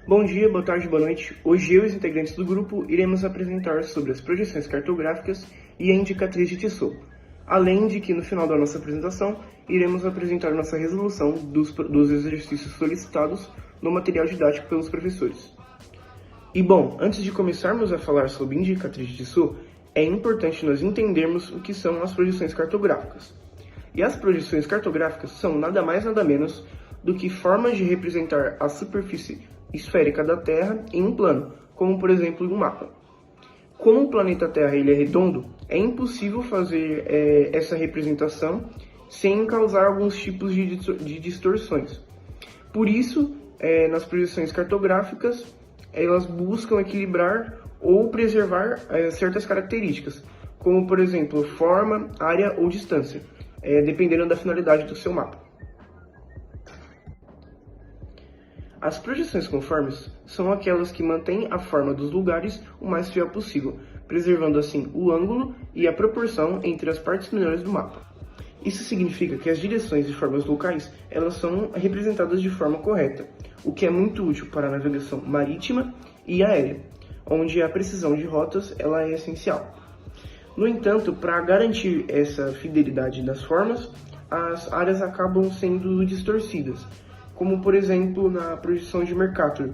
Bom dia, boa tarde, boa noite. Hoje eu e os integrantes do grupo iremos apresentar sobre as projeções cartográficas e a indicatriz de Tissot. Além de que no final da nossa apresentação iremos apresentar nossa resolução dos exercícios solicitados no material didático pelos professores. E bom, antes de começarmos a falar sobre indicatriz de Tissot, é importante nós entendermos o que são as projeções cartográficas. E as projeções cartográficas são nada mais nada menos do que formas de representar a superfície esférica da Terra em um plano, como por exemplo um mapa. Como o planeta Terra ele é redondo, é impossível fazer essa representação sem causar alguns tipos de distorções. Por isso, nas projeções cartográficas, elas buscam equilibrar ou preservar certas características, como por exemplo forma, área ou distância, dependendo da finalidade do seu mapa. As projeções conformes são aquelas que mantêm a forma dos lugares o mais fiel possível, preservando assim o ângulo e a proporção entre as partes menores do mapa. Isso significa que as direções e formas locais elas são representadas de forma correta, o que é muito útil para a navegação marítima e aérea, onde a precisão de rotas ela é essencial. No entanto, para garantir essa fidelidade das formas, as áreas acabam sendo distorcidas, como por exemplo na projeção de Mercator,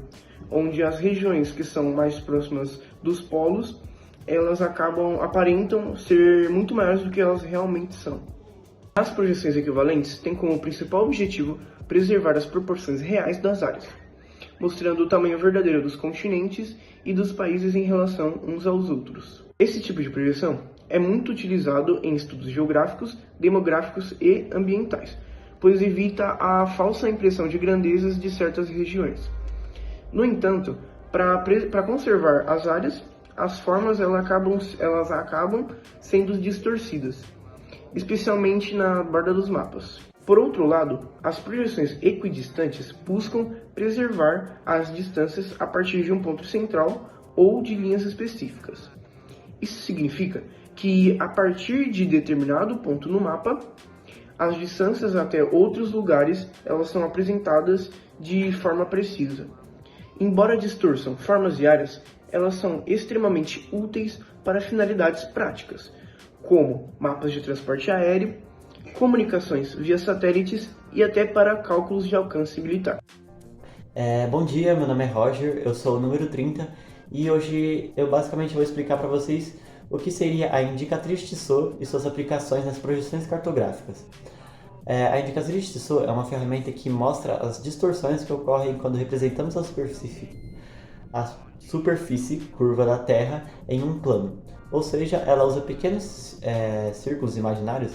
onde as regiões que são mais próximas dos polos, elas aparentam ser muito maiores do que elas realmente são. As projeções equivalentes têm como principal objetivo preservar as proporções reais das áreas, mostrando o tamanho verdadeiro dos continentes e dos países em relação uns aos outros. Esse tipo de projeção é muito utilizado em estudos geográficos, demográficos e ambientais, pois evita a falsa impressão de grandezas de certas regiões. No entanto, para conservar as áreas, as formas elas acabam sendo distorcidas, especialmente na borda dos mapas. Por outro lado, as projeções equidistantes buscam preservar as distâncias a partir de um ponto central ou de linhas específicas. Isso significa que, a partir de determinado ponto no mapa, as distâncias até outros lugares elas são apresentadas de forma precisa. Embora distorçam formas e áreas, elas são extremamente úteis para finalidades práticas, como mapas de transporte aéreo, comunicações via satélites e até para cálculos de alcance militar. Bom dia, meu nome é Roger, eu sou o número 30 e hoje eu basicamente vou explicar para vocês o que seria a indicatriz Tissot e suas aplicações nas projeções cartográficas. A indicatriz Tissot é uma ferramenta que mostra as distorções que ocorrem quando representamos a superfície curva da Terra em um plano, ou seja, ela usa pequenos círculos imaginários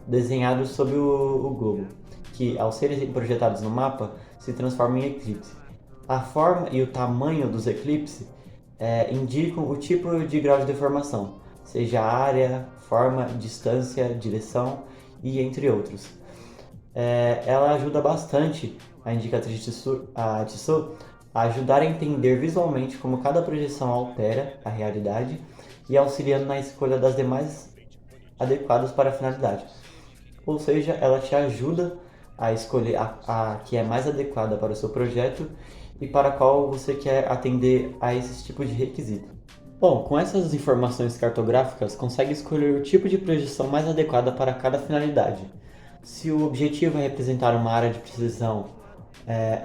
desenhados sobre o globo, que ao serem projetados no mapa se transformam em eclipse. A forma e o tamanho dos eclipses indicam o tipo de grau de deformação, seja área, forma, distância, direção e entre outros. Ela ajuda bastante a indicatriz Tissot a ajudar a entender visualmente como cada projeção altera a realidade e auxiliando na escolha das demais adequadas para a finalidade. Ou seja, ela te ajuda a escolher a que é mais adequada para o seu projeto e para qual você quer atender a esse tipo de requisito. Bom, com essas informações cartográficas, consegue escolher o tipo de projeção mais adequada para cada finalidade. Se o objetivo é representar uma área de precisão,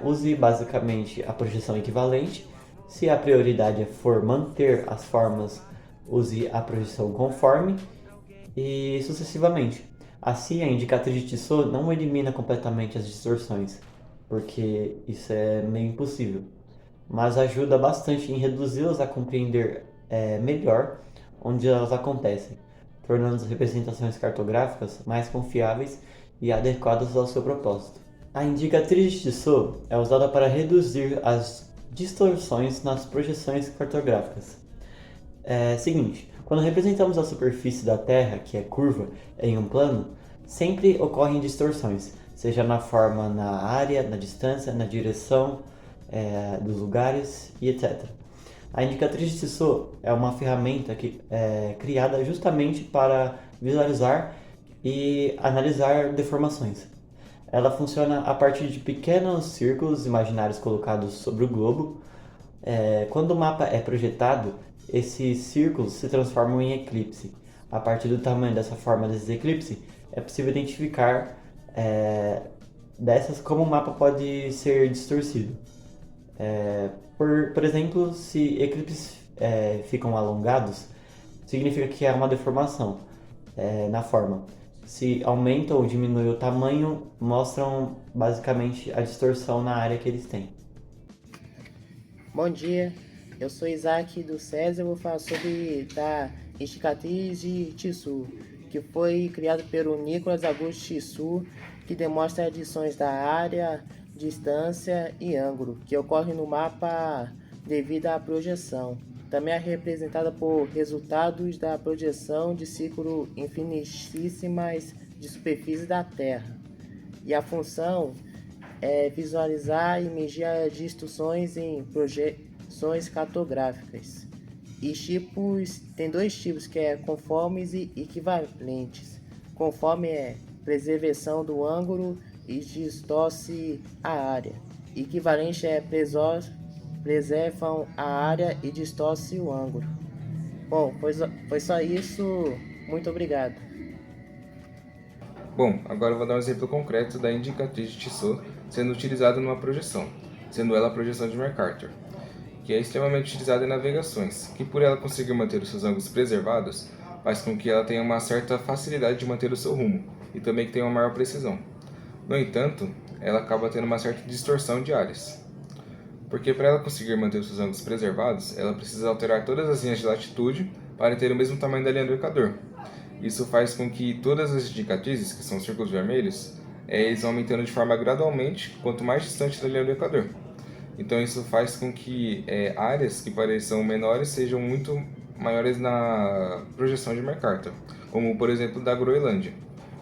use basicamente a projeção equivalente. Se a prioridade for manter as formas, use a projeção conforme e sucessivamente. Assim, a indicatriz de Tissot não elimina completamente as distorções, porque isso é meio impossível, mas ajuda bastante em reduzi-las a compreender melhor onde elas acontecem, tornando as representações cartográficas mais confiáveis e adequadas ao seu propósito. A indicatriz de Tissot é usada para reduzir as distorções nas projeções cartográficas. Seguinte, quando representamos a superfície da Terra, que é curva, em um plano, sempre ocorrem distorções, seja na forma, na área, na distância, na direção dos lugares e etc. A indicatriz de Tissot é uma ferramenta que é criada justamente para visualizar e analisar deformações. Ela funciona a partir de pequenos círculos imaginários colocados sobre o globo, Quando o mapa é projetado, esses círculos se transformam em eclipse. A partir do tamanho dessa forma desses eclipses, é possível identificar dessas como o mapa pode ser distorcido. Por exemplo, se eclipses ficam alongados, significa que há uma deformação na forma. Se aumenta ou diminui o tamanho, mostram basicamente a distorção na área que eles têm. Bom dia, eu sou Isaac do César e vou falar sobre da Indicatriz de Tissot, que foi criado pelo Nicolas Auguste Tissot, que demonstra adições da área, distância e ângulo, que ocorrem no mapa devido à projeção. Também é representada por resultados da projeção de círculos infinitíssimas de superfície da Terra. E a função é visualizar e medir as distorções em projeções cartográficas. E tem dois tipos, que é conformes e equivalentes. Conforme é preservação do ângulo e distorce a área. Equivalente é preservam a área e distorce o ângulo. Bom, foi só isso. Muito obrigado. Bom, agora eu vou dar um exemplo concreto da indicatriz de Tissot sendo utilizada numa projeção, sendo ela a projeção de Mercator, que é extremamente utilizada em navegações, que por ela conseguir manter os seus ângulos preservados, faz com que ela tenha uma certa facilidade de manter o seu rumo, e também que tenha uma maior precisão. No entanto, ela acaba tendo uma certa distorção de áreas, porque para ela conseguir manter os seus ângulos preservados, ela precisa alterar todas as linhas de latitude para ter o mesmo tamanho da linha do Equador. Isso faz com que todas as indicatrizes, que são círculos vermelhos, eles vão aumentando de forma gradualmente quanto mais distante da linha do Equador. Então isso faz com que áreas que pareçam menores sejam muito maiores na projeção de Mercator, como por exemplo da Groenlândia,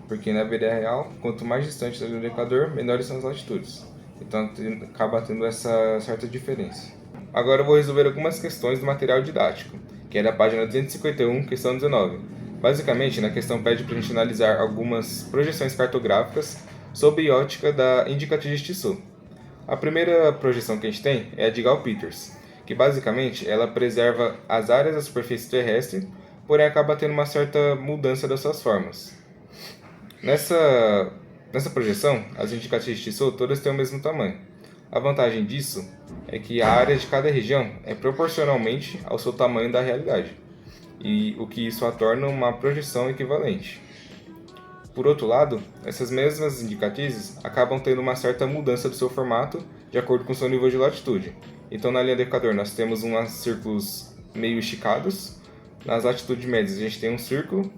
porque na vida real, quanto mais distante da linha do Equador, menores são as latitudes. Então acaba tendo essa certa diferença. Agora eu vou resolver algumas questões do material didático, que é da página 251, questão 19. Basicamente, na questão pede para a gente analisar algumas projeções cartográficas sob ótica da indicatriz de Tissot. A primeira projeção que a gente tem é a de Gall-Peters, que basicamente ela preserva as áreas da superfície terrestre, porém acaba tendo uma certa mudança das suas formas. Nessa projeção, as indicatrizes de Tissot todas têm o mesmo tamanho. A vantagem disso é que a área de cada região é proporcionalmente ao seu tamanho da realidade, e o que isso a torna uma projeção equivalente. Por outro lado, essas mesmas indicatrizes acabam tendo uma certa mudança do seu formato de acordo com o seu nível de latitude. Então, na linha do Equador, nós temos uns círculos meio esticados, nas latitudes médias a gente tem um círculo,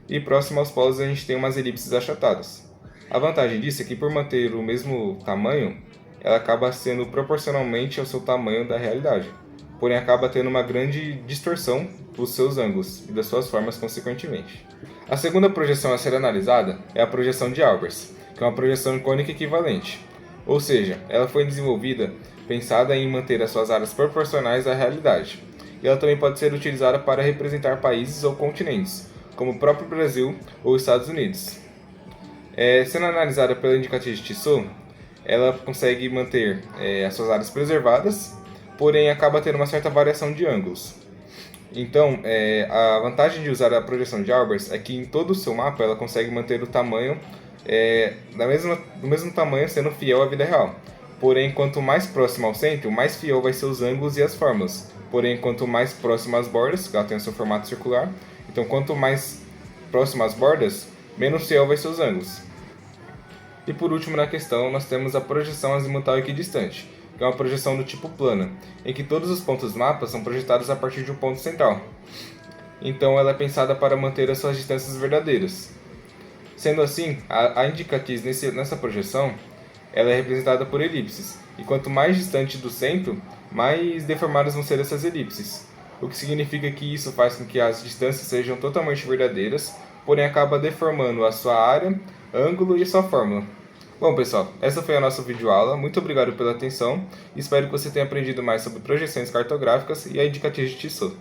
e próximo aos polos a gente tem umas elipses achatadas. A vantagem disso é que, por manter o mesmo tamanho, ela acaba sendo proporcionalmente ao seu tamanho da realidade, porém acaba tendo uma grande distorção dos seus ângulos e das suas formas consequentemente. A segunda projeção a ser analisada é a projeção de Albers, que é uma projeção cônica equivalente, ou seja, ela foi desenvolvida pensada em manter as suas áreas proporcionais à realidade, e ela também pode ser utilizada para representar países ou continentes, como o próprio Brasil ou Estados Unidos. Sendo analisada pela indicatriz de Tissot, ela consegue manter as suas áreas preservadas, porém acaba tendo uma certa variação de ângulos. Então, a vantagem de usar a projeção de Albers é que em todo o seu mapa ela consegue manter o tamanho do mesmo tamanho, sendo fiel à vida real. Porém, quanto mais próximo ao centro, mais fiel vai ser os ângulos e as fórmulas. Porém, quanto mais próximo às bordas, que ela tem o seu formato circular, então quanto mais próximo às bordas, menos fiel vai ser os ângulos. E por último na questão, nós temos a projeção azimutal equidistante, que é uma projeção do tipo plana, em que todos os pontos do mapa são projetados a partir de um ponto central. Então ela é pensada para manter as suas distâncias verdadeiras. Sendo assim, a indicatriz nessa projeção ela é representada por elipses, e quanto mais distante do centro, mais deformadas vão ser essas elipses, o que significa que isso faz com que as distâncias sejam totalmente verdadeiras, porém acaba deformando a sua área, ângulo e a sua fórmula. Bom pessoal, essa foi a nossa videoaula, muito obrigado pela atenção e espero que você tenha aprendido mais sobre projeções cartográficas e a indicatriz de Tissot.